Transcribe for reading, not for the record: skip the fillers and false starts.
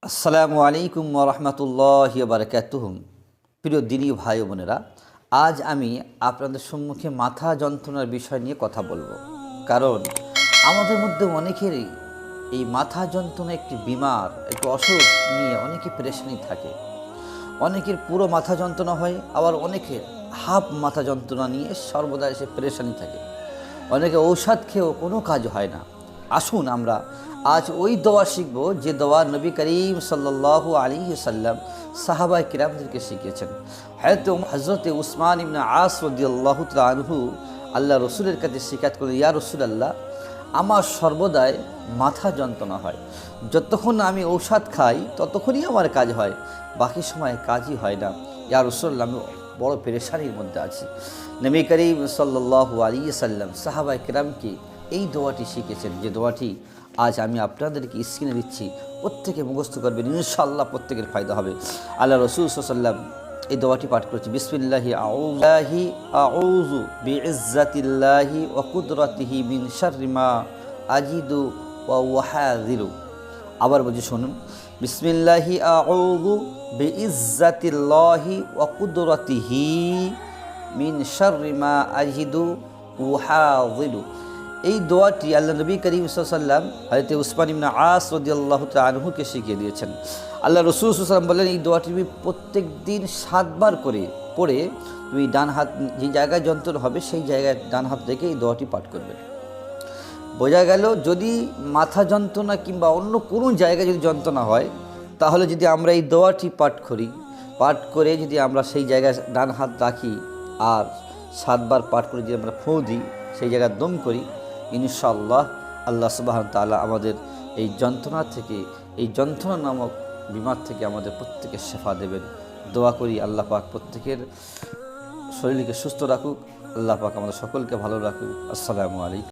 আসসালামু আলাইকুম ওয়া রাহমাতুল্লাহি ওয়া বারাকাতুহু। প্রিয় দিনী ভাই বোনেরা, আজ আমি আপনাদের সম্মুখে মাথা যন্ত্রণার বিষয় নিয়ে কথা বলবো। কারণ আমাদের মধ্যে অনেকেরই এই মাথা যন্ত্রণা একটি বিমার, একটি অসুখ নিয়ে অনেকে পেরেশানি থাকে। অনেকের পুরো মাথা যন্ত্রণা হয়, আবার অনেকের হাফ মাথা যন্ত্রণা নিয়ে সর্বদা এসে পেরেশানি থাকে। অনেকে ঔষধ খেয়েও কোনো কাজ হয় না। আসুন আমরা আজ ওই দোয়া শিখব যে দোয়া নবী করিম সাল্লাল্লাহু আলাইহি সাল্লাম সাহাবায়ে কিরামদেরকে শিখিয়েছেন। হযরতে উসমান ইবনে আস রাদিয়াল্লাহু তাআলা আনহু আল্লাহ রসুলের কাছে শিকায়ত করলেন, ইয়া রাসূলুল্লাহ, আমার সর্বদাই মাথা যন্ত্রণা হয়। যতক্ষণ আমি ঔষধ খাই ততক্ষণই আমার কাজ হয়, বাকি সময় কাজই হয় না। ইয়া রাসূলুল্লাহ, আমি বড় পেরেশানির মধ্যে আছি। নবী করিম সাল্লাল্লাহু আলাইহি সাল্লাম সাহাবায়ে কিরামকে এই দোয়াটি শিখেছেন, যে দোয়াটি আজ আমি আপনাদেরকে স্ক্রিনে দিচ্ছি। প্রত্যেকে মুখস্থ করবেন, ইনশাআল্লাহ প্রত্যেকের ফায়দা হবে। আল্লাহ রসুল সাল্লাল্লাহু আলাইহি ওয়াসাল্লাম এই দোয়াটি পাঠ করেছে, বিসমিল্লাহি আউযু বিইজ্জাতিল্লাহি ওয়া কুদরাতিহি মিন শাররি মা আজিদু ওয়া উহাযিরু। আবার বলছি, শুনুন, বিসমিল্লাহি আউযু বিইজ্জাতিল্লাহি ওয়া কুদরাতিহি মিন শাররি মা আজিদু উহাযিরু। এই দোয়াটি আল্লাহ নবী করিম সাল্লাল্লাহু আলাইহি ওয়াসাল্লাম হযরত উসমান ইবনে আস রাদিয়াল্লাহু তাআলা আনহুকে শিখিয়ে দিয়েছেন। আল্লাহ রসুল সাল্লাল্লাহু আলাইহি ওয়াসাল্লাম বললেন, এই দোয়াটি তুমি প্রত্যেক দিন 7 বার করে পড়ে তুমি ডান হাত যে জায়গায় যন্ত্রণা হবে সেই জায়গায় ডান হাত রেখে এই দোয়াটি পাঠ করবে। বোঝা গেল, যদি মাথা যন্ত্রণা কিংবা অন্য কোনো জায়গায় যদি যন্ত্রণা হয়, তাহলে যদি আমরা এই দোয়াটি পাঠ করে যদি আমরা সেই জায়গায় ডান হাত রাখি আর 7 বার পাঠ করে যদি আমরা ফুঁ দিই, সেই জায়গায় দম করি, ইনশাআল্লাহ আল্লাহ সুবহানাহু ওয়া তাআলা আমাদের এই যন্ত্রণা থেকে, এই যন্ত্রণা নামক বিমার থেকে আমাদের প্রত্যেকের শেফা দেবেন। দোয়া করি আল্লাহ পাক প্রত্যেকের শরীরকে সুস্থ রাখুক, আল্লাহ পাক আমাদের সকলকে ভালো রাখুক। আসসালামু আলাইকুম।